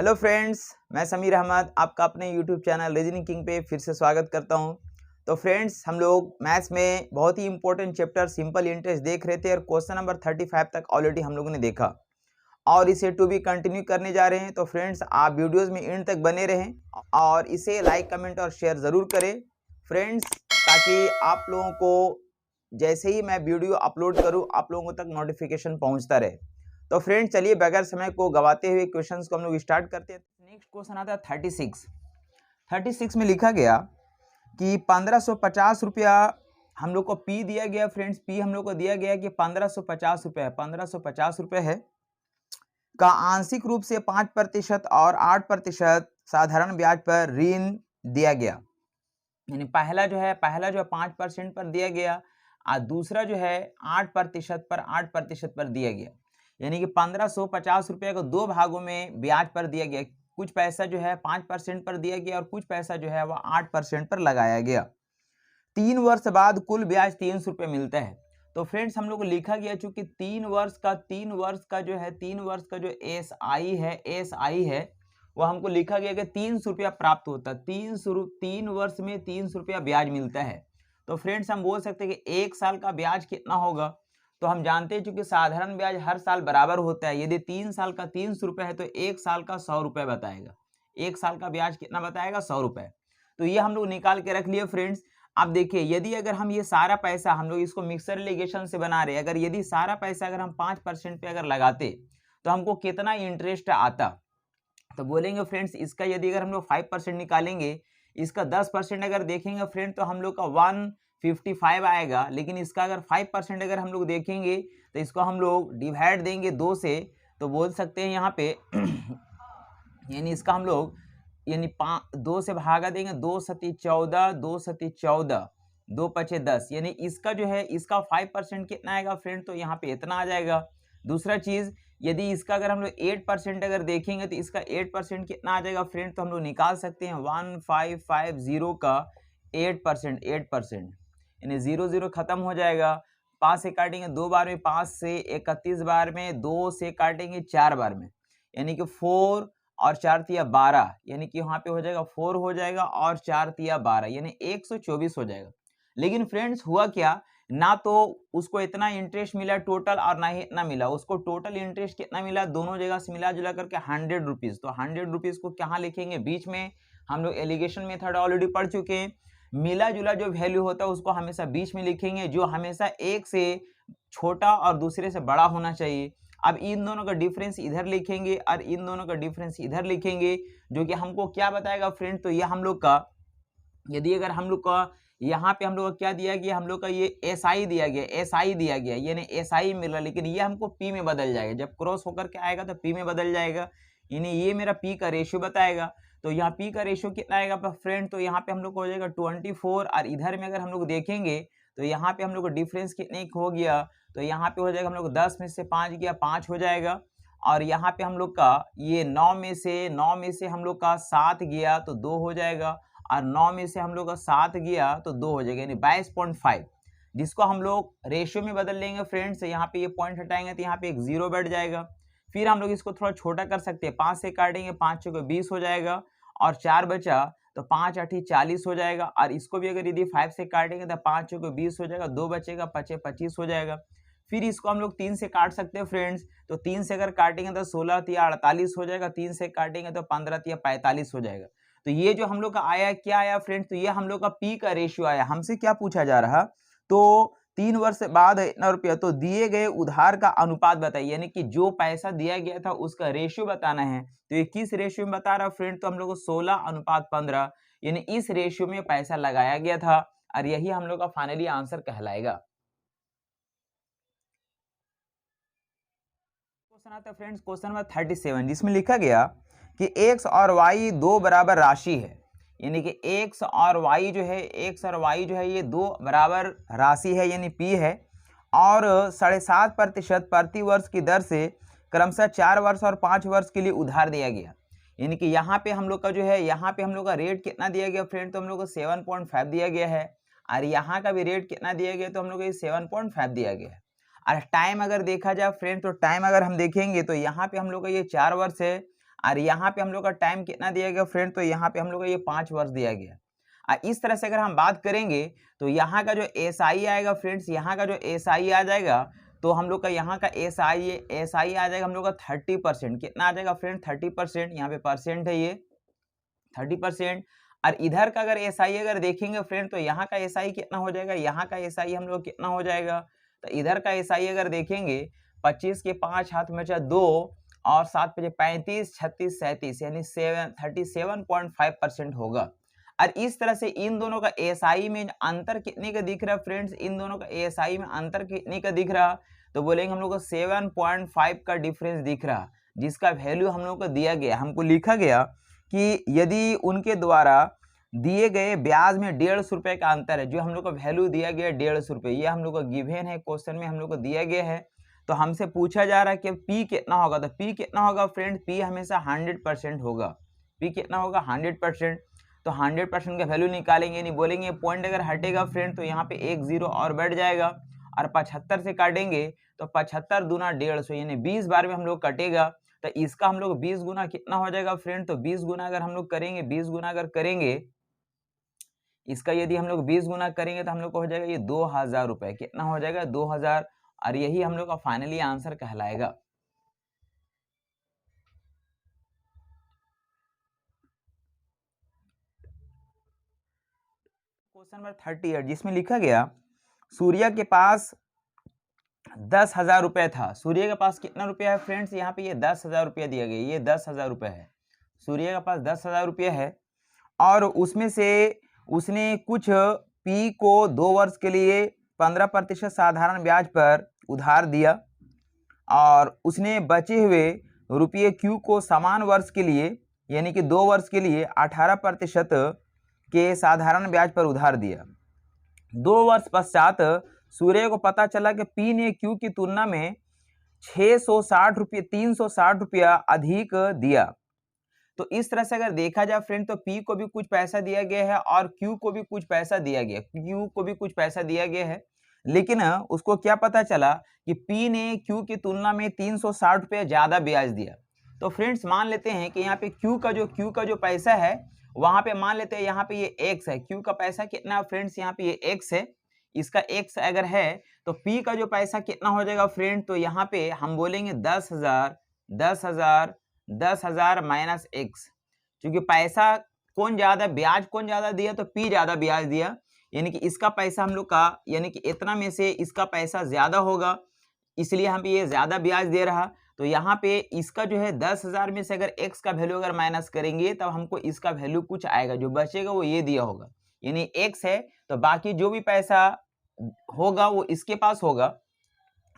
Hello friends, मैं समीर अहमद आपका अपने यूट्यूब चैनल रीजनिंग किंग पे फिर से स्वागत करता हूं। तो फ्रेंड्स, हम लोग मैथ्स में बहुत ही इंपॉर्टेंट चैप्टर सिंपल इंटरेस्ट देख रहे थे और क्वेश्चन नंबर 35 तक ऑलरेडी हम लोगों ने देखा और इसे टू भी कंटिन्यू करने जा रहे हैं। तो फ्रेंड्स, आप वीडियोज़ में एंड तक बने रहें और इसे लाइक, कमेंट और शेयर ज़रूर करें फ्रेंड्स, ताकि आप लोगों को जैसे ही मैं वीडियो अपलोड करूँ आप लोगों तक नोटिफिकेशन पहुँचता रहे। तो फ्रेंड्स, चलिए बगैर समय को गवाते हुए क्वेश्चंस को हम लोग स्टार्ट करते हैं। नेक्स्ट क्वेश्चन आता है 36 में लिखा गया कि 1550 रुपया हम लोग को पी दिया गया। फ्रेंड्स, पी हम लोग को दिया गया कि 1550 रुपये है, 1550 रुपये है का आंशिक रूप से 5% और 8% साधारण ब्याज पर ऋण दिया गया। यानी पहला जो है 5% पर दिया गया और दूसरा जो है 8% पर 8% पर दिया गया। यानी कि 1550 रुपये को दो भागों में ब्याज पर दिया गया। कुछ पैसा जो है 5% पर दिया गया और कुछ पैसा जो है वह 8% पर लगाया गया। 3 वर्ष बाद कुल ब्याज 300 रुपये मिलता है। तो फ्रेंड्स, हम लोग को लिखा गया चूंकि 3 वर्ष का जो एसआई है वह हमको लिखा गया कि 300 रुपया प्राप्त होता है। 3 वर्ष में 300 रुपया ब्याज मिलता है। तो फ्रेंड्स, हम बोल सकते हैं कि 1 साल का ब्याज कितना होगा। तो हम जानते हैं चूंकि साधारण ब्याज हर साल बराबर होता है। यदि 3 साल का 300 रुपये है तो 1 साल का 100 रुपये बताएगा। 1 साल का ब्याज कितना बताएगा? 100 रुपये। तो ये हम लोग निकाल के रख लिए फ्रेंड्स। अब देखिए, यदि अगर हम ये सारा पैसा हम लोग इसको मिक्सर इरिगेशन से बना रहे, अगर यदि सारा पैसा अगर हम 5% पे अगर लगाते तो हमको कितना इंटरेस्ट आता? तो बोलेंगे फ्रेंड्स, इसका यदि अगर हम लोग 5% निकालेंगे, इसका 10% अगर देखेंगे फ्रेंड तो हम लोग का 155 आएगा। लेकिन इसका अगर 5% अगर हम लोग देखेंगे तो इसको हम लोग डिवाइड देंगे 2 से, तो बोल सकते हैं यहाँ पे यानी इसका हम लोग 2 से भागा देंगे। 2 सती 14, 2 सती 14, 2 पचे 10। यानी इसका जो है इसका 5% कितना आएगा फ्रेंड? तो यहाँ पे इतना आ जाएगा। दूसरा चीज, यदि इसका अगर हम लोग 8% अगर देखेंगे तो इसका 8% कितना आ जाएगा फ्रेंड? तो हम लोग निकाल सकते हैं 1550 का 8%, यानी 0 0 खत्म हो जाएगा। 5 से काटेंगे 2 बार में, 5 से 31 बार में, 2 से काटेंगे 4 बार में, यानी कि 4 और 4 तिया 12, यानी कि यहाँ पे हो जाएगा 4 हो जाएगा और 4 तिया 12, यानी 124 हो जाएगा। लेकिन फ्रेंड्स, हुआ क्या, ना तो उसको इतना इंटरेस्ट मिला टोटल और ना ही इतना मिला। उसको टोटल इंटरेस्ट कितना मिला? दोनों जगह से मिला जुला करके 100 रुपीज। तो 100 रुपीज को कहाँ लिखेंगे? बीच में। हम लोग एलिगेशन मेथड ऑलरेडी पढ़ चुके हैं। मिला जुला जो वैल्यू होता है उसको हमेशा बीच में लिखेंगे, जो हमेशा एक से छोटा और दूसरे से बड़ा होना चाहिए। अब इन दोनों का डिफरेंस इधर लिखेंगे और इन दोनों का डिफरेंस इधर लिखेंगे, जो कि हमको क्या बताएगा फ्रेंड? तो ये हम लोग का, यदि अगर हम लोग का यहाँ पे हम लोग का क्या दिया गया, हम लोग का ये एसआई दिया गया, यानी एसआई मिल रहा, लेकिन ये हमको पी में बदल जाएगा। जब क्रॉस होकर के आएगा तो पी में बदल जाएगा, यानी ये मेरा पी का रेशियो बताएगा। तो यहाँ पी का रेशियो कितना आएगा फ्रेंड? तो यहाँ पे हम लोग को हो जाएगा 24 और इधर में अगर हम लोग देखेंगे तो यहाँ पे हम लोग को डिफरेंस कितने हो गया? तो यहाँ पे हो जाएगा हम लोग 10 में से 5 गया, 5 हो जाएगा। और यहाँ पे हम लोग का ये 9 में से हम लोग का 7 गया तो 2 हो जाएगा, और 9 में से हम लोग का 7 गया तो 2 हो जाएगा, यानी 22.5, जिसको हम लोग रेशियो में बदल लेंगे फ्रेंड्स। यहाँ पे ये पॉइंट हटाएंगे तो यहाँ पे एक 0 बैठ जाएगा। फिर हम लोग इसको थोड़ा छोटा कर सकते हैं, 5 से काटेंगे, 5 चौके 20 हो जाएगा और 4 बचा तो 5 8 40 हो जाएगा। और इसको भी अगर यदि 5 से काटेंगे तो 5 चौके 20 हो जाएगा, 2 बचेगा, 5 25 हो जाएगा। फिर इसको हम लोग 3 से काट सकते हैं फ्रेंड्स। तो 3 से अगर काटेंगे तो 16 तिया 48 हो जाएगा, 3 से काटेंगे तो 15 तिया 45 हो जाएगा। तो ये जो हम लोग का आया, क्या आया फ्रेंड्स? तो ये हम लोग का पी का रेशियो आया। हमसे क्या पूछा जा रहा? तो 3 वर्ष बाद इतना रुपया, तो दिए गए उधार का अनुपात बताइए, यानी कि जो पैसा दिया गया था उसका रेशियो बताना है। तो ये किस रेशियो में बता रहा फ्रेंड? तो हम लोग को 16:15, यानी इस रेशियो में पैसा लगाया गया था और यही हम लोग का फाइनली आंसर कहलाएगा। क्वेश्चन आता है फ्रेंड्स, क्वेश्चन नंबर 37, जिसमें लिखा गया कि x और y दो बराबर राशि है। यानी कि x और y जो है ये दो बराबर राशि है, यानी p है, और 7.5% प्रति वर्ष की दर से क्रमशः 4 वर्ष और 5 वर्ष के लिए उधार दिया गया। यानी कि यहाँ पे हम लोग का जो है, यहाँ पे हम लोग का रेट कितना दिया गया फ्रेंड? तो हम लोग को 7.5 दिया गया है, और यहाँ का भी रेट कितना दिया गया? तो हम लोग को 7.5 दिया गया है। और टाइम अगर देखा जाए फ्रेंड, तो टाइम अगर हम देखेंगे तो यहाँ पे हम लोग का ये 4 वर्ष है और यहाँ पे हम लोग का टाइम कितना दिया गया फ्रेंड, तो यहाँ पे हम लोग का ये 5 वर्ष दिया गया। इस तरह से अगर हम बात करेंगे तो यहाँ का जो SI आएगा फ्रेंड्स, यहाँ का जो SI आ जाएगा तो हम लोग का यहाँ का SI आ जाएगा हम लोग का 30%। कितना आ जाएगा फ्रेंड, 30%। यहाँ पे परसेंट है ये 30%। और इधर का अगर SI अगर देखेंगे फ्रेंड तो यहाँ का SI कितना हो जाएगा, यहाँ का SI हम लोग कितना हो जाएगा, तो इधर का SI अगर देखेंगे 25 के 5 हाथ में 2 और 7 पे 35 36 37 यानी 37.5% होगा। और इस तरह से इन दोनों का SI में अंतर कितने का दिख रहा है फ्रेंड्स, इन दोनों का SI में अंतर कितने का दिख रहा, तो बोलेंगे हम लोग को 7.5 का डिफरेंस दिख रहा, जिसका वैल्यू हम लोग को दिया गया, हमको लिखा गया कि यदि उनके द्वारा दिए गए ब्याज में 150 रुपये का अंतर है, जो हम लोग को वैल्यू दिया गया 150 रुपये, ये हम लोग को गिवन है, क्वेश्चन में हम लोग को दिया गया है। तो हमसे पूछा जा रहा है कि P कितना होगा, तो P कितना होगा फ्रेंड, P हमेशा 100% होगा। P कितना होगा 100%। तो 100% का वैल्यू निकालेंगे, नहीं बोलेंगे पॉइंट अगर हटेगा फ्रेंड तो यहाँ पे 1 0 और बढ़ जाएगा, और 75 से काटेंगे तो 75 दूना 150 यानी 20 बार में हम लोग कटेगा। तो इसका हम लोग 20 गुना कितना हो जाएगा फ्रेंड, तो 20 गुना अगर हम लोग करेंगे, 20 गुना अगर करेंगे इसका, यदि हम लोग 20 गुना करेंगे तो हम लोग को हो जाएगा ये 2000 रुपये। कितना हो जाएगा 2000, और यही हम लोग का फाइनली आंसर कहलाएगा। क्वेश्चन नंबर 38 जिसमें लिखा गया सूर्य के पास 10,000 रुपये था। सूर्य के पास कितना रुपया है फ्रेंड्स, यहाँ पे ये 10,000 रुपया दिया गया, ये 10,000 रुपये है। सूर्य के पास 10,000 रुपये है और उसमें से उसने कुछ P को 2 वर्ष के लिए 15% साधारण ब्याज पर उधार दिया, और उसने बचे हुए रुपये Q को समान वर्ष के लिए यानी कि 2 वर्ष के लिए 18% के साधारण ब्याज पर उधार दिया। 2 वर्ष पश्चात सूर्य को पता चला कि P ने Q की तुलना में 360 रुपया अधिक दिया। तो इस तरह से अगर देखा जाए फ्रेंड तो P को भी कुछ पैसा दिया गया है और Q को भी कुछ पैसा दिया गया, Q को भी कुछ पैसा दिया गया है, लेकिन उसको क्या पता चला कि P ने Q की तुलना में 360 रुपये ज़्यादा ब्याज दिया। तो फ्रेंड्स मान लेते हैं कि यहाँ पे Q का जो पैसा है वहाँ पे मान लेते हैं यहाँ पे ये X है, Q का पैसा कितना है फ्रेंड्स, यहाँ पे ये X है, इसका X अगर है तो P का जो पैसा कितना हो जाएगा फ्रेंड, तो यहाँ पे हम बोलेंगे 10,000 माइनस X, क्योंकि पैसा कौन ज़्यादा, ब्याज कौन ज़्यादा दिया, तो P ज़्यादा ब्याज दिया, यानी कि इसका पैसा हम लोग का यानी कि इतना में से इसका पैसा ज़्यादा होगा, इसलिए हम ये ज़्यादा ब्याज दे रहा। तो यहाँ पे इसका जो है 10,000 में से अगर X का वैल्यू अगर माइनस करेंगे तब हमको इसका वैल्यू कुछ आएगा, जो बचेगा वो ये दिया होगा, यानी X है तो बाकी जो भी पैसा होगा वो इसके पास होगा।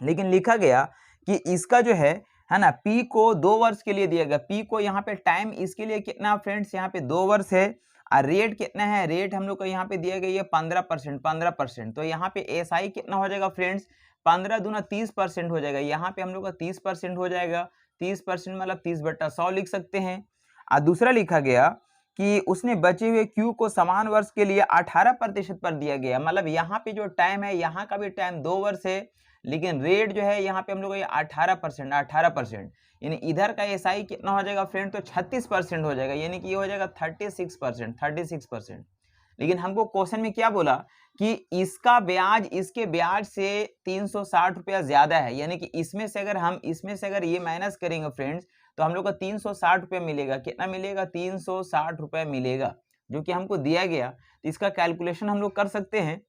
लेकिन लिखा गया कि इसका जो है ना P को 2 वर्ष के लिए दिया गया, P को यहाँ पे टाइम इसके लिए कितना फ्रेंड्स, यहाँ पे 2 वर्ष है, और रेट कितना है, रेट हम लोग को यहाँ पे दिया गया ये 15%। तो यहाँ पे SI कितना हो जाएगा फ्रेंड्स, 15 दूना 30% हो जाएगा, यहाँ पे हम लोग का 30% हो जाएगा, 30% मतलब 30/100 लिख सकते हैं। और दूसरा लिखा गया कि उसने बचे हुए Q को समान वर्ष के लिए 18% पर दिया गया, मतलब यहाँ पे जो टाइम है यहाँ का भी टाइम 2 वर्ष है, लेकिन रेट जो है यहाँ पे हम लोग ये 18%, यानी इधर का SI कितना हो जाएगा फ्रेंड, तो 36% हो जाएगा, यानी कि ये हो जाएगा 36%। लेकिन हमको क्वेश्चन में क्या बोला कि इसका ब्याज इसके ब्याज से 360 रुपया ज्यादा है, यानी कि इसमें से अगर ये माइनस करेंगे फ्रेंड्स तो हम लोग को 360 रुपया मिलेगा। कितना मिलेगा, 360 रुपया मिलेगा, जो कि हमको दिया गया। तो इसका कैलकुलेशन हम लोग कर सकते हैं,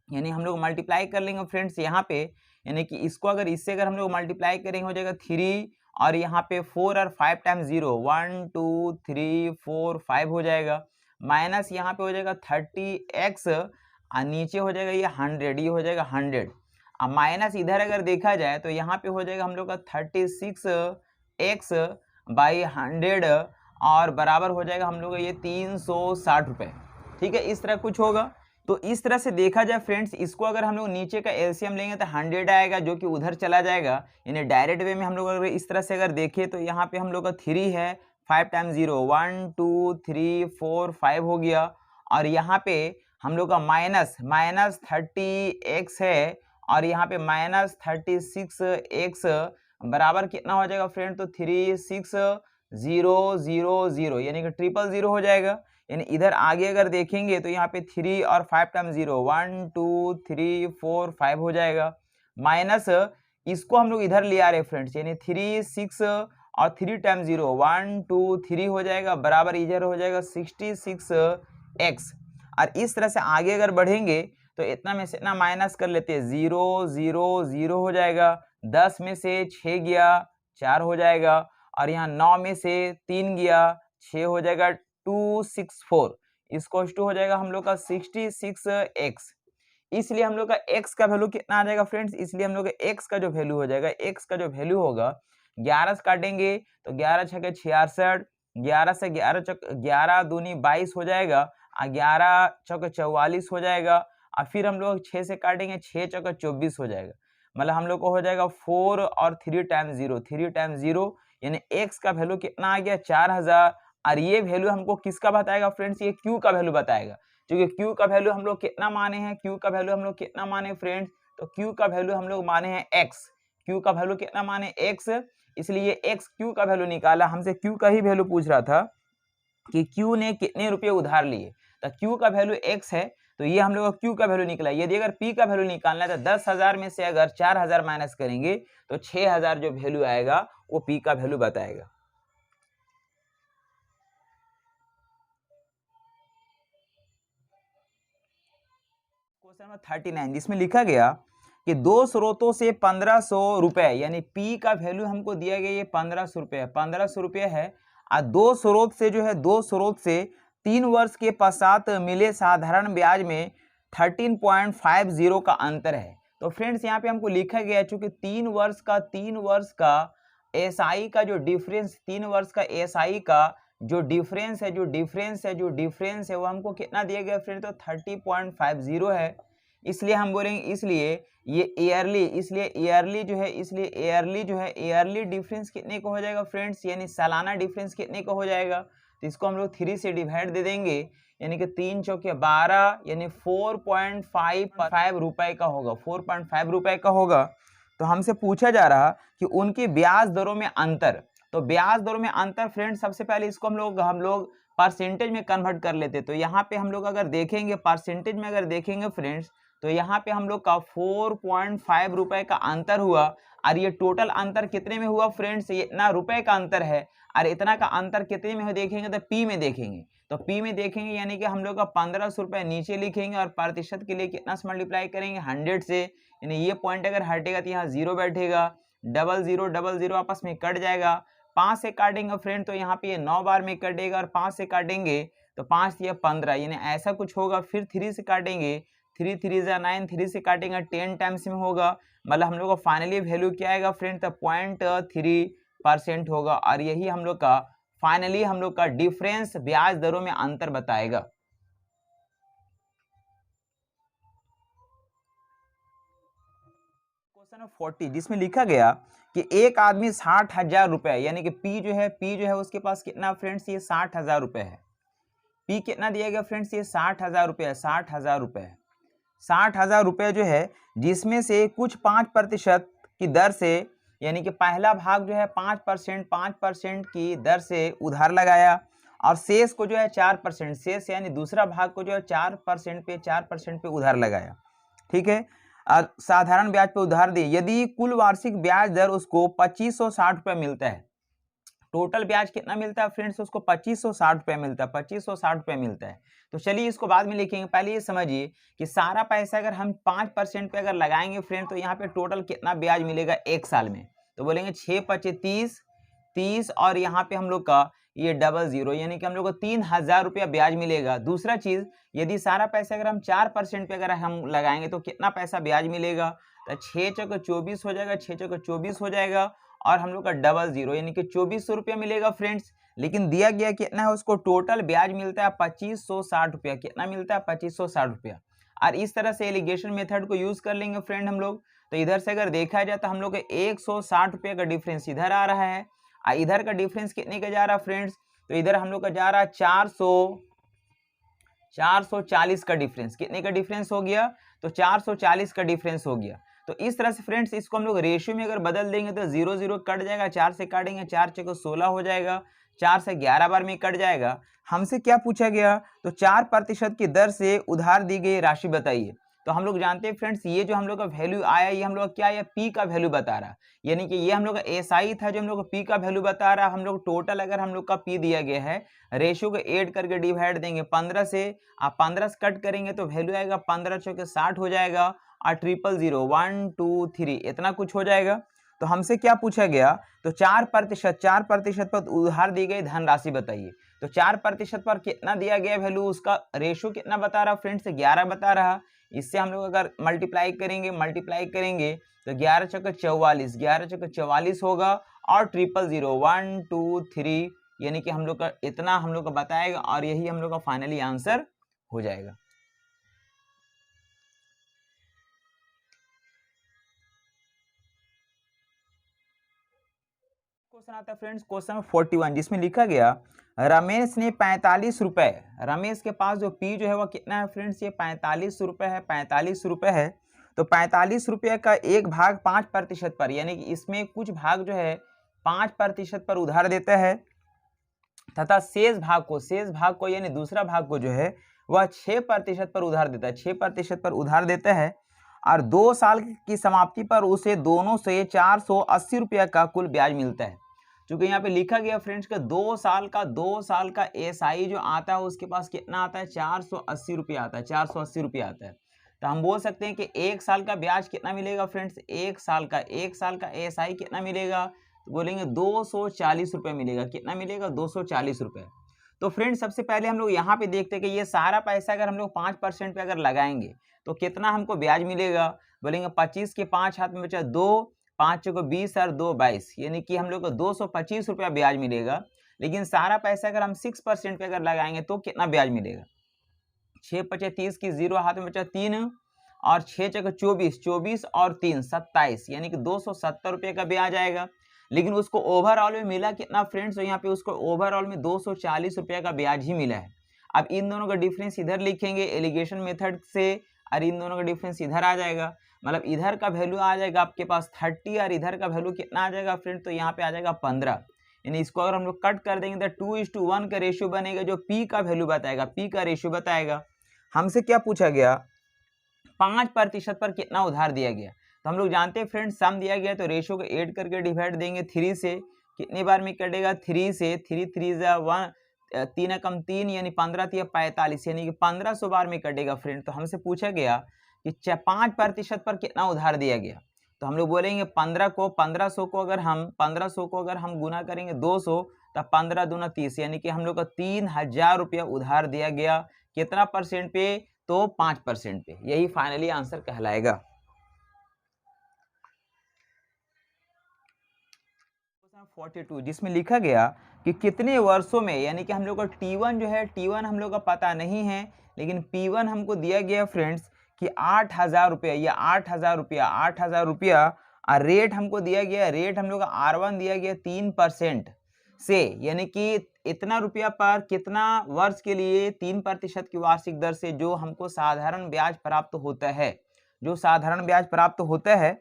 यानी हम लोग मल्टीप्लाई कर लेंगे फ्रेंड्स यहाँ पे, यानी कि इसको अगर इससे अगर हम लोग मल्टीप्लाई करेंगे हो जाएगा 3 और यहाँ पे 4 और 5 टाइम्स 0, 1 2 3 4 5 हो जाएगा, माइनस यहाँ पे हो जाएगा 30x और नीचे हो जाएगा ये 100, ये हो जाएगा 100, अब माइनस इधर अगर देखा जाए तो यहाँ पे हो जाएगा हम लोग का 36x बाई 100 और बराबर हो जाएगा हम लोग का ये 360 रुपये। ठीक है, इस तरह कुछ होगा। तो इस तरह से देखा जाए फ्रेंड्स, इसको अगर हम लोग नीचे का एलसीएम लेंगे तो 100 आएगा, जो कि उधर चला जाएगा, यानी डायरेक्ट वे में हम लोग अगर इस तरह से अगर देखें तो यहाँ पे हम लोग का 3 है, 5 टाइम्स 0, 1 2 3 4 5 हो गया, और यहाँ पे हम लोग का माइनस 30x है और यहाँ पे माइनस 36x बराबर कितना हो जाएगा फ्रेंड, तो 36 0 यानी कि 000 हो जाएगा। यानी इधर आगे अगर देखेंगे तो यहाँ पे 3 और 5 टाइम 0 1 2 3 4 5 हो जाएगा। माइनस इसको हम लोग इधर ले आ रहे हैं फ्रेंड्स, यानी 3 6 और 3 टाइम 0 1 2 3 हो जाएगा, बराबर इधर हो जाएगा 66x। और इस तरह से आगे अगर बढ़ेंगे तो इतना में से इतना माइनस कर लेते हैं, 0 0 0 हो जाएगा। 10 में से 6 गया 4 हो जाएगा, और यहाँ 9 में से 3 गया 6 हो जाएगा 264। इसको टू हो जाएगा हम लोग का 66x। इसलिए हम लोग का x का वैल्यू कितना आ जाएगा फ्रेंड्स, इसलिए हम लोग का x का जो वैल्यू हो जाएगा, x का जो वैल्यू होगा 11 से काटेंगे तो 11 छके 66, 11 से 11 दूनी 22 हो जाएगा, 11 चौके 44 हो जाएगा, और फिर हम लोग 6 से काटेंगे 6 चौके 24 हो जाएगा। मतलब हम लोग को हो जाएगा 4 और 3 टाइम 0 3 टाइम 0, यानी x का वैल्यू कितना आ गया 4000। और ये वैल्यू हमको किसका बताएगा फ्रेंड्स, ये q का वैल्यू बताएगा। क्योंकि q का वैल्यू हम लोग कितना माने हैं, q का वैल्यू हम लोग कितना माने फ्रेंड्स, तो q का वैल्यू हम लोग माने हैं x। q का वैल्यू कितना माने x, इसलिए x q का वैल्यू निकाला। हमसे q का ही वैल्यू पूछ रहा था कि q ने कितने रुपये उधार लिए, तो q का वैल्यू x है, तो ये हम लोग का q का वैल्यू निकला। यदि अगर p का वैल्यू निकालना है तो 10,000 में से अगर 4,000 माइनस करेंगे तो 6,000 जो वैल्यू आएगा वो p का वैल्यू बताएगा। क्वेश्चन नंबर 39, जिसमें लिखा गया कि दो स्रोतों से 1500 रुपए, यानी p का वैल्यू हमको दिया गया ये 1500 रुपये, 1500 रुपये है। और दो स्रोत से जो है, दो स्रोत से 3 वर्ष के पश्चात मिले साधारण ब्याज में 13.50 का अंतर है। तो फ्रेंड्स यहाँ पे हमको लिखा गया चूंकि 3 वर्ष का एसआई का जो डिफरेंस, 3 वर्ष का एसआई का जो डिफरेंस है वो हमको कितना दिया गया फ्रेंड, तो 30.50 है। इसलिए हम बोलेंगे, इसलिए ये ईयरली, इसलिए ईयरली डिफरेंस कितने को हो जाएगा फ्रेंड्स, यानी सालाना डिफरेंस कितने को हो जाएगा, तो इसको हम लोग 3 से डिवाइड दे देंगे, यानी कि 3 चौके 12, यानी 4.55 रुपए का होगा, 4.5 रुपए का होगा। तो हमसे पूछा जा रहा कि उनकी ब्याज दरों में अंतर। तो ब्याज दरों में अंतर फ्रेंड्स, सबसे पहले इसको हम लोग परसेंटेज में कन्वर्ट कर लेते। तो यहाँ पे हम लोग अगर देखेंगे परसेंटेज में, अगर देखेंगे फ्रेंड्स, तो यहाँ पे हम लोग का 4.5 रुपए का अंतर हुआ। और ये टोटल अंतर कितने में हुआ फ्रेंड्स, ये इतना रुपए का अंतर है, और इतना का अंतर कितने में हो देखेंगे तो पी में देखेंगे। तो पी में देखेंगे यानी कि हम लोग का 1500 रुपये नीचे लिखेंगे, और प्रतिशत के लिए कितना से मल्टीप्लाई करेंगे 100 से, यानी ये पॉइंट अगर हटेगा तो यहाँ 0 बैठेगा, 0000 आपस में कट जाएगा। 5 से काटेंगे फ्रेंड तो यहाँ पे ये 9 बार में कटेगा, और 5 से काटेंगे तो 5 या 15, यानी ऐसा कुछ होगा। फिर 3 से काटेंगे, 3 3 9, 3 से काटेंगे 10 टाइम्स में होगा। मतलब हम लोग का फाइनली वैल्यू क्या आएगा फ्रेंड, तो 0.3% होगा। और यही हम लोग का फाइनली हम लोग का डिफरेंस ब्याज दरों में अंतर बताएगा। क्वेश्चन 40, जिसमें लिखा गया कि एक आदमी 60,000 रुपए, यानी कि पी जो है उसके पास कितना फ्रेंड्स, ये 60,000 रुपए है। पी कितना दिया गया फ्रेंड्स, ये 60,000 रुपए है, 60,000 रुपए है, 60,000 रुपए जो है, जिसमें से कुछ 5% की दर से, यानी कि पहला भाग जो है 5% की दर से उधार लगाया, और शेष को जो है 4%, शेष यानी दूसरा भाग को जो है 4% पे उधार लगाया। ठीक है, साधारण ब्याज पे उधार दिए। यदि कुल वार्षिक ब्याज दर उसको 2560 रुपये मिलता है, टोटल ब्याज कितना मिलता है फ्रेंड्स, उसको 2560 रुपये मिलता है, 2560 रुपये मिलता है। तो चलिए इसको बाद में लिखेंगे, पहले ये समझिए कि सारा पैसा अगर हम 5% पे अगर लगाएंगे फ्रेंड, तो यहाँ पे टोटल कितना ब्याज मिलेगा एक साल में, तो बोलेंगे 6 5 30, और यहाँ पे हम लोग का ये 00, यानी कि हम लोग को 3,000 रुपया ब्याज मिलेगा। दूसरा चीज, यदि सारा पैसा अगर हम 4% पे अगर हम लगाएंगे तो कितना पैसा ब्याज मिलेगा, तो 6 चौके 24 हो जाएगा, 6 चौके 24 हो जाएगा, और हम लोग का 00, यानी कि 2400 रुपया मिलेगा फ्रेंड्स। लेकिन दिया गया कितना है, उसको टोटल ब्याज मिलता है 2560 रुपया। कितना मिलता है, 2560 रुपया। और इस तरह से एलिगेशन मेथड को यूज कर लेंगे फ्रेंड हम लोग। तो इधर से अगर देखा जाए तो हम लोग 160 रुपये का डिफरेंस इधर आ रहा है, और इधर का डिफरेंस कितने का जा रहा है फ्रेंड्स, तो इधर हम लोग का जा रहा है 440 का डिफरेंस। कितने का डिफरेंस हो गया, तो 440 का डिफरेंस हो गया। तो इस तरह से फ्रेंड्स इसको हम लोग रेशियो में अगर बदल देंगे तो 0 0 कट जाएगा, 4 से काटेंगे 4 चौके 16 हो जाएगा, 4 से 11 बार में कट जाएगा। हमसे क्या पूछा गया, तो 4% की दर से उधार दी गई राशि बताइए। तो हम लोग जानते हैं फ्रेंड्स, ये जो हम लोग का वैल्यू आया, ये हम लोग का क्या है, पी का वैल्यू बता रहा, यानी कि ये हम लोग का एसआई था जो हम लोग को पी का वैल्यू बता रहा। हम लोग टोटल अगर हम लोग का पी दिया गया है, रेशियो को ऐड करके डिवाइड देंगे 15 से, आप 15 से कट करेंगे तो वैल्यू आएगा 15 चौके 60 हो जाएगा, और 000 1 2 3 इतना कुछ हो जाएगा। तो हमसे क्या पूछा गया, तो 4% पर उधार दी गई धनराशि बताइए। तो 4% पर कितना दिया गया वैल्यू, उसका रेशियो कितना बता रहा फ्रेंड्स, 11 बता रहा। इससे हम लोग अगर मल्टीप्लाई करेंगे तो 11 चौके 44, 11 चौके 44 होगा, और 000 1 2 3 यानी कि हम लोग का इतना हम लोग का बताएगा, और यही हम लोग का फाइनली आंसर हो जाएगा। क्वेश्चन आता है फ्रेंड्स, क्वेश्चन नंबर 41, जिसमें लिखा गया रमेश ने 45 रुपए, रमेश के पास जो पी जो है वो कितना है फ्रेंड्स, ये 45 रुपए है, 45 रुपए है। तो 45 रुपये का एक भाग 5% पर, यानी कि इसमें कुछ भाग जो है 5% पर उधार देता है, तथा शेष भाग को यानी दूसरा भाग को जो है वह 6% पर उधार देता है, 6% पर उधार देता है, और 2 साल की समाप्ति पर उसे दोनों से 480 रुपया का कुल ब्याज मिलता है। क्योंकि यहाँ पे लिखा गया फ्रेंड्स का 2 साल का एसआई जो आता है उसके पास कितना आता है, 480 रुपया आता है, 480 रुपया आता है। तो हम बोल सकते हैं कि 1 साल का ब्याज कितना मिलेगा फ्रेंड्स, 1 साल का एसआई कितना मिलेगा, तो बोलेंगे 240 रुपये मिलेगा। कितना मिलेगा, 240 रुपये। तो फ्रेंड्स सबसे पहले हम लोग यहाँ पे देखते हैं कि ये सारा पैसा अगर हम लोग 5% पे अगर लगाएंगे तो कितना हमको ब्याज मिलेगा। बोलेंगे 25 के 5 हाथ में बचा 2, 5 को 20 और 2 22, यानी कि हम लोग को 225 रुपया ब्याज मिलेगा। लेकिन सारा पैसा अगर हम 6% पे अगर लगाएंगे तो कितना ब्याज मिलेगा, 6 पचे 30 की 0 हाथ में बचा 3, और 6 चौके 24, 24 और 3 27, यानी कि 270 रुपये का ब्याज आएगा। लेकिन उसको ओवरऑल में मिला कितना फ्रेंड्स, तो यहाँ पे उसको ओवरऑल में 240 रुपये का ब्याज ही मिला है। अब इन दोनों का डिफरेंस इधर लिखेंगे एलिगेशन मेथड से, और इन दोनों का डिफरेंस इधर आ जाएगा, मतलब इधर का वैल्यू आ जाएगा आपके पास 30, और इधर का वैल्यू कितना आ जाएगा फ्रेंड, तो यहाँ पे आ जाएगा 15। यानी इसको अगर हम लोग कट कर देंगे तो 2:1 का रेशियो बनेगा, जो पी का वैल्यू बताएगा, पी का रेशियो बताएगा। हमसे क्या पूछा गया, 5% पर कितना उधार दिया गया। तो हम लोग जानते हैं फ्रेंड्स, सम दिया गया तो रेशियो को ऐड करके डिवाइड देंगे 3 से, कितनी बार में कटेगा, 3 से, 3 3 जा 1, 3 कम 3 यानी 15 3 45, यानी कि 1500 बार में कटेगा फ्रेंड। तो हमसे पूछा गया कि 5% पर कितना उधार दिया गया। तो हम लोग बोलेंगे 1500 को अगर हम गुना करेंगे 200, तब 15 दूना 30, यानी कि हम लोग को 3000 रुपया उधार दिया गया। कितना परसेंट पे, तो 5% पे। यही फाइनली आंसर कहलाएगा। 42, जिसमें लिखा गया कि कितने वर्षों में, यानी कि हम लोग का T1 जो है, T1 हम लोग का पता नहीं है, लेकिन P1 हमको दिया गया फ्रेंड्स कि 8000 रुपया, या 8000 रुपया, और रेट हमको दिया गया, रेट हम लोग का R1 दिया गया 3% से, यानी कि इतना रुपया पर कितना वर्ष के लिए 3% की वार्षिक दर से जो हमको साधारण ब्याज प्राप्त होता है, जो साधारण ब्याज प्राप्त होता है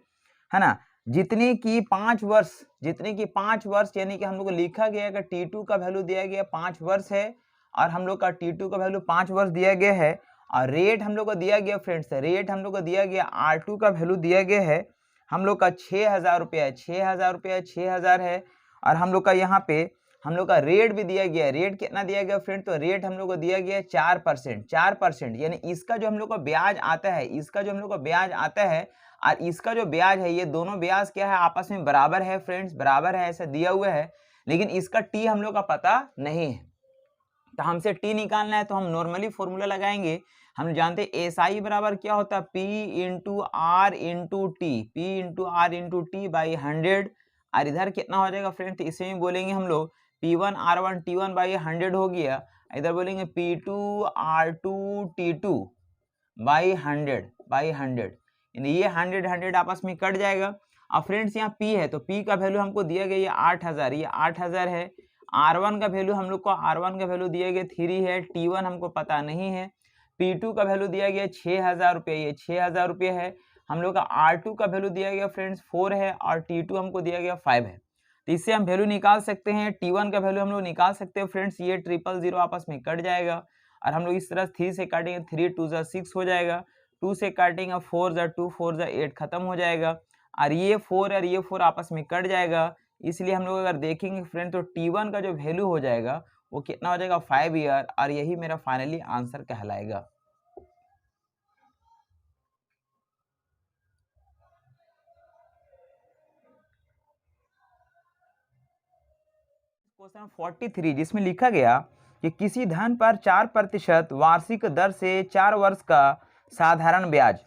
ना, जितने की 5 वर्ष, यानी कि हम लोग को लिखा गया कि T2 का वैल्यू दिया गया 5 वर्ष है, और हम लोग का T2 का वैल्यू 5 वर्ष दिया गया है, और रेट हम लोग को दिया गया फ्रेंड्स, रेट हम लोग को दिया गया R2 का वैल्यू दिया गया है हम लोग का 6000 रुपया है, 6000 है, और हम लोग का यहाँ पे हम लोग का रेट भी दिया गया है। रेट कितना दिया गया फ्रेंड, तो रेट हम लोग को दिया गया 4%, यानी इसका जो हम लोग का ब्याज आता है, और इसका जो ब्याज है, ये दोनों ब्याज क्या है, आपस में बराबर है फ्रेंड्स, बराबर है, ऐसा दिया हुआ है। लेकिन इसका टी हम लोग का पता नहीं है, तो हमसे टी निकालना है, तो हम नॉर्मली फॉर्मूला लगाएंगे। हम जानते हैं एसआई बराबर क्या होता है, p into r into t by 100, और इधर कितना हो जाएगा फ्रेंड्स, तो इसे में बोलेंगे हम लोग P1 R1 T1 बाई 100 हो गया, इधर बोलेंगे P2 R2 T2 बाई 100, यानी ये 100 आपस में कट जाएगा। अब फ्रेंड्स यहाँ P है, तो P का वैल्यू हमको दिया गया ये 8000, ये 8000 है। R1 का वैल्यू हम लोग को दिया गया 3 है, T1 हमको पता नहीं है। P2 का वैल्यू दिया गया 6000 रुपये, ये 6000 रुपये है। हम लोग का R2 का वैल्यू दिया गया फ्रेंड्स 4 है, और T2 हमको दिया गया 5 है। तो इससे हम वैल्यू निकाल सकते हैं। T1 का वैल्यू हम लोग निकाल सकते हैं फ्रेंड्स, ये 000 आपस में कट जाएगा और हम लोग इस तरह 3 से काटेंगे, 3 2 6 हो जाएगा, 2 से काटेंगे 4 2 4 8 खत्म हो जाएगा और ये 4 और ये 4 आपस में कट जाएगा। इसलिए हम लोग अगर देखेंगे फ्रेंड तो T1 का जो वैल्यू हो जाएगा वो कितना हो जाएगा 5 ईयर, और यही मेरा फाइनली आंसर कहलाएगा। क्वेश्चन 43 जिसमें लिखा गया कि किसी धन पर 4% वार्षिक दर से 4 वर्ष का साधारण ब्याज।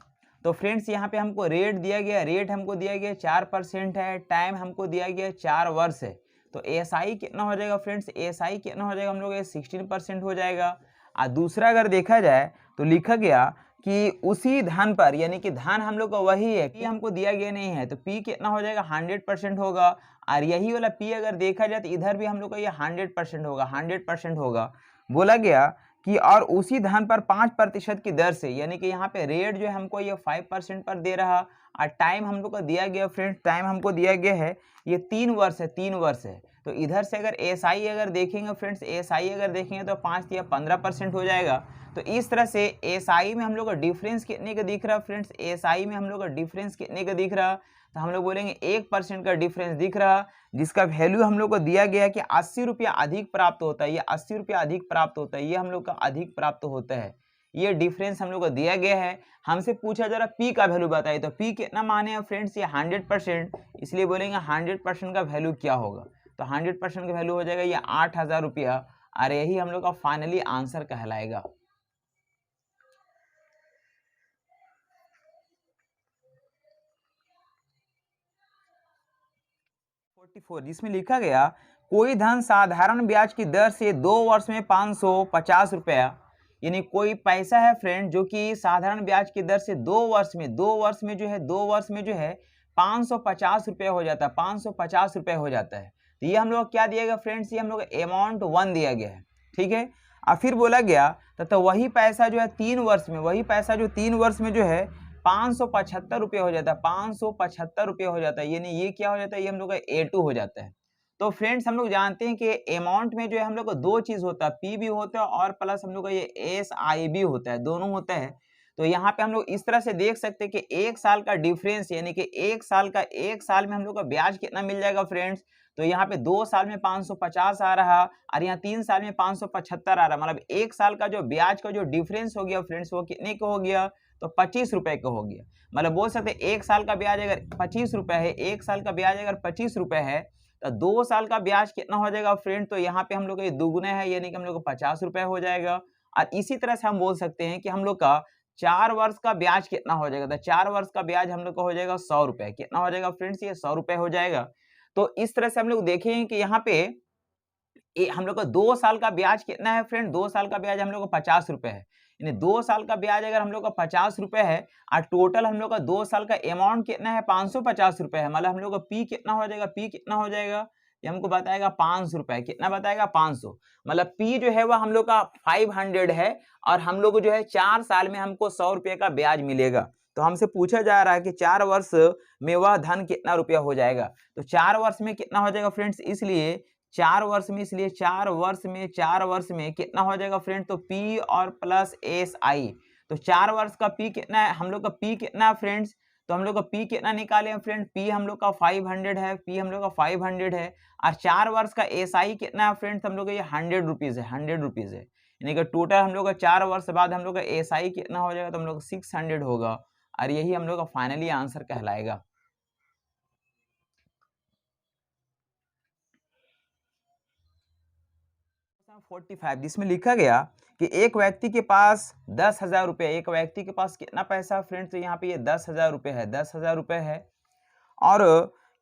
तो फ्रेंड्स यहाँ पे हमको रेट दिया गया, रेट हमको दिया गया 4% है, टाइम हमको दिया गया 4 वर्ष है। तो एसआई कितना हो जाएगा फ्रेंड्स, एसआई कितना हो जाएगा हम लोग 16% हो जाएगा। और दूसरा अगर देखा जाए तो लिखा गया कि उसी धन पर, यानी कि धन हम लोग का वही है, पी हमको दिया गया नहीं है, तो पी कितना हो जाएगा 100% होगा। और यही वाला पी अगर देखा जाए तो इधर भी हम लोग का ये 100% होगा, 100% होगा। बोला गया कि और उसी धन पर 5% की दर से, यानी कि यहाँ पे रेट जो है हमको ये 5% पर दे रहा, और टाइम हम लोग को दिया गया फ्रेंड्स, टाइम हमको दिया गया है ये 3 वर्ष है, 3 वर्ष है। तो इधर से अगर एसआई अगर देखेंगे फ्रेंड्स, एसआई अगर देखेंगे तो 5 या 15% हो जाएगा। तो इस तरह से एसआई में हम लोग का डिफरेंस कितने का दिख रहा फ्रेंड्स, एसआई में हम लोग का डिफरेंस कितने का दिख रहा, तो हम लोग बोलेंगे 1% का डिफरेंस दिख रहा, जिसका वैल्यू हम लोग को दिया गया है कि 80 रुपया अधिक प्राप्त होता है, ये 80 रुपया अधिक प्राप्त होता है, ये हम लोग का अधिक प्राप्त होता है, ये डिफरेंस हम लोग को दिया गया है। हमसे पूछा जरा पी का वैल्यू बताइए, तो पी कितना माने हैं फ्रेंड्स, ये 100%, इसलिए बोलेंगे 100% का वैल्यू क्या होगा, तो 100% का वैल्यू हो जाएगा ये 8000 रुपया, और यही हम लोग का फाइनली आंसर कहलाएगा। 44 जिसमें लिखा गया कोई धन साधारण ब्याज की दर से 2 वर्ष में 550 रुपया, यानी कोई पैसा है फ्रेंड जो कि साधारण ब्याज की दर से 2 वर्ष में, 2 वर्ष में जो है 550 रुपये हो जाता है, 550 रुपये हो जाता है। तो ये हम लोग क्या दिया गया फ्रेंड्स, ये हम लोग अमाउंट 1 दिया गया है, ठीक है। और फिर बोला गया तो वही पैसा जो है 3 वर्ष में, वही पैसा जो 3 वर्ष में जो है 575 रुपये हो जाता है, 575 रुपये हो जाता है, यानी ये क्या हो जाता है, ये हम लोग का A2 हो जाता है। तो फ्रेंड्स हम लोग जानते हैं कि अमाउंट में जो है हम लोग को 2 चीज होता है, पी भी होता है और प्लस हम लोग का ये एसआई भी होता है, दोनों होता है। तो यहाँ पे हम लोग इस तरह से देख सकते हैं कि 1 साल का डिफरेंस, यानी कि 1 साल में हम लोग का ब्याज कितना मिल जाएगा फ्रेंड्स, तो यहाँ पे 2 साल में 550 आ रहा और यहाँ 3 साल में 575 आ रहा, मतलब 1 साल का जो ब्याज का जो डिफरेंस हो गया फ्रेंड्स वो कितने का हो गया, तो 25 रुपए का हो गया। मतलब बोल सकते 1 साल का ब्याज अगर 25 रुपए है, 1 साल का ब्याज अगर 25 रुपए है तो 2 साल का ब्याज कितना हो जाएगा फ्रेंड, तो यहाँ पे हम लोग ये दुगुने है, यानी कि हम लोग को 50 रुपए हो जाएगा। और इसी तरह से हम बोल सकते हैं कि हम लोग का 4 वर्ष का ब्याज कितना हो जाएगा, तो 4 वर्ष का ब्याज हम लोग का हो जाएगा 100 रुपए, कितना हो जाएगा फ्रेंड्स, ये 100 रुपए हो जाएगा। तो इस तरह से हम लोग देखेंगे कि यहाँ पे हम लोग का 2 साल का ब्याज कितना है फ्रेंड, 2 साल का ब्याज हम लोग को 50 रुपए है, यानी 2 साल का ब्याज अगर हम लोग का 50 रुपए है और टोटल हम लोग का 2 साल का अमाउंट कितना है 550 रुपए है, मतलब हम लोग का पी कितना हो जाएगा, पी कितना हो जाएगा, ये हमको बताएगा 500 रुपए, कितना बताएगा 500, मतलब पी जो है वह हम लोग का 500 है और हम लोग जो है 4 साल में हमको 100 रुपये का ब्याज मिलेगा। तो हमसे पूछा जा रहा है कि 4 वर्ष में वह धन कितना रुपया हो जाएगा, तो 4 वर्ष में कितना हो जाएगा फ्रेंड्स, इसलिए 4 वर्ष में, इसलिए 4 वर्ष में कितना हो जाएगा फ्रेंड, तो P और प्लस एस आई, तो 4 वर्ष का P कितना है, हम लोग का P कितना है फ्रेंड्स, तो हम लोग का P कितना निकाले हैं फ्रेंड, P हम लोग का 500 है, P हम लोग का 500 है, और 4 वर्ष का SI कितना है फ्रेंड्स, हम लोग का ये 100 रुपीज है, 100 रुपीज है, यानी कि टोटल हम लोग का 4 वर्ष बाद हम लोग का SI कितना हो जाएगा, तो हम लोग 600 होगा, और यही हम लोग का फाइनली आंसर कहलाएगा। 45 जिसमें लिखा गया कि एक व्यक्ति के पास 10,000 रुपये, एक व्यक्ति के पास कितना पैसा फ्रेंड्स, तो यहाँ पे ये 10,000 रुपये है, 10,000 रुपये है, और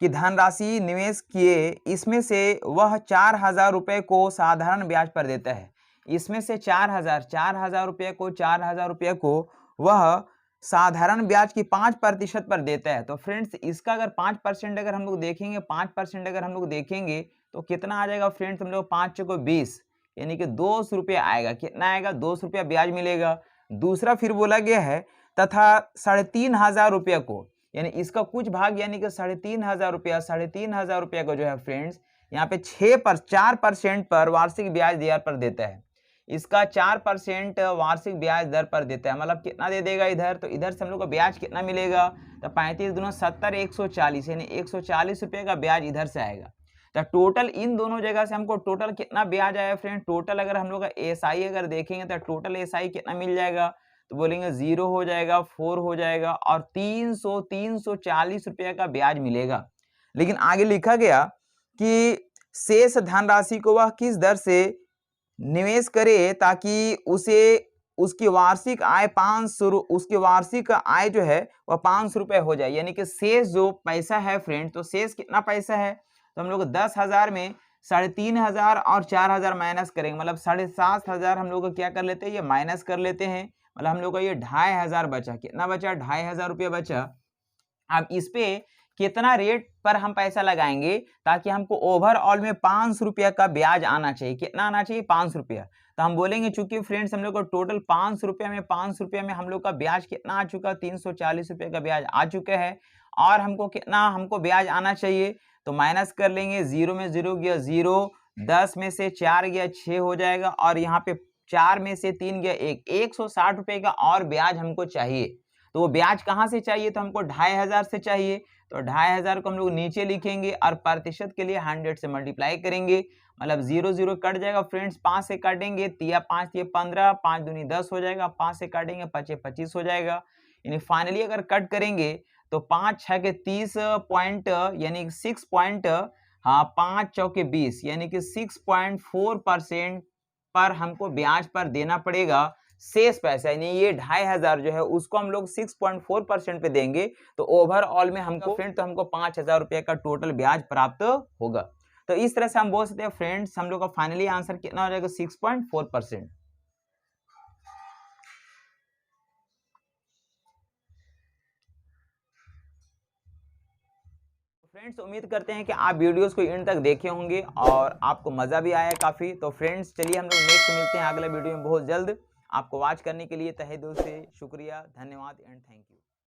कि धनराशि निवेश किए, इसमें से वह 4,000 रुपये को साधारण ब्याज पर देता है, इसमें से 4,000 रुपये को, 4,000 रुपये को वह साधारण ब्याज की 5% पर देता है। तो फ्रेंड्स इसका अगर 5% अगर हम लोग देखेंगे, 5% अगर हम लोग देखेंगे तो कितना आ जाएगा फ्रेंड्स, हम लोग 5 को 20, यानी कि 200 रुपया आएगा, कितना आएगा, 200 रुपया ब्याज मिलेगा। दूसरा फिर बोला गया है तथा 3,500 रुपये को, यानी इसका कुछ भाग यानी कि 3,500 रुपया, 3,500 रुपया का जो है फ्रेंड्स यहाँ पे 4% पर वार्षिक ब्याज दर पर देता है। इसका 4% वार्षिक ब्याज दर पर देता है, मतलब कितना दे देगा इधर, तो इधर से हम लोग को ब्याज कितना मिलेगा, तो 35 दूना 70, 140 यानी 140 रुपये का ब्याज इधर से आएगा। तो टोटल इन दोनों जगह से हमको टोटल कितना ब्याज आया फ्रेंड, टोटल अगर हम लोग का एसआई अगर देखेंगे तो टोटल एसआई कितना मिल जाएगा, तो बोलेंगे 0 हो जाएगा, 4 हो जाएगा और 340 रुपये का ब्याज मिलेगा। लेकिन आगे लिखा गया कि शेष धनराशि को वह किस दर से निवेश करे ताकि उसे उसकी वार्षिक आय 500, उसकी वार्षिक आय जो है वह 500 रुपये हो जाए। यानी कि शेष जो पैसा है फ्रेंड, तो शेष कितना पैसा है, तो हम लोग 10,000 में 3,500 और 4,000 माइनस करेंगे, मतलब 7,500 हम लोग क्या कर लेते हैं, ये माइनस कर लेते हैं, मतलब हम लोग का ये 2,500 बचा। कितना बचा, 2,500 रुपये बचा। अब इस पे कितना रेट पर हम पैसा लगाएंगे ताकि हमको ओवरऑल में 500 रुपया का ब्याज आना चाहिए। कितना आना चाहिए, 500 रुपया। तो हम बोलेंगे चूंकि फ्रेंड्स हम लोग को टोटल 500 रुपया में 500 रुपया में हम लोग का ब्याज कितना आ चुका, 340 रुपये का ब्याज आ चुका है। और हमको कितना हमको ब्याज आना चाहिए, तो माइनस कर लेंगे, 0 में 0 गया 0, 10 में से 4 गया 6 हो जाएगा और यहाँ पे 4 में से 3 गया 1, 160 रुपये का और ब्याज हमको चाहिए। तो वो ब्याज कहाँ से चाहिए, तो हमको 2,500 से चाहिए। तो 2,500 को हम लोग नीचे लिखेंगे और प्रतिशत के लिए 100 से मल्टीप्लाई करेंगे, मतलब 0 0 कट जाएगा फ्रेंड्स, 5 से काटेंगे, 5 ये 15, 5 दूनी 10 हो जाएगा, 5 से काटेंगे 5 25 हो जाएगा। यानी फाइनली अगर कट करेंगे तो 5 6 के 30 पॉइंट यानी 6 पॉइंट, हाँ 5 चौके 20 यानी कि 6.4% पर हमको ब्याज पर देना पड़ेगा शेष पैसा। यानी ये 2,500 जो है उसको हम लोग 6.4% पे देंगे, तो ओवरऑल में हमको फ्रेंड तो हमको 5,000 रुपये का टोटल ब्याज प्राप्त होगा। तो इस तरह से हम बोल सकते हैं फ्रेंड्स हम लोग का फाइनली आंसर कितना हो जाएगा, 6.4%। फ्रेंड्स उम्मीद करते हैं कि आप वीडियोस को एंड तक देखे होंगे और आपको मज़ा भी आया काफ़ी। तो फ्रेंड्स चलिए हम लोग नेक्स्ट मिलते हैं अगले वीडियो में बहुत जल्द। आपको वॉच करने के लिए तहे दिल से शुक्रिया, धन्यवाद एंड थैंक यू।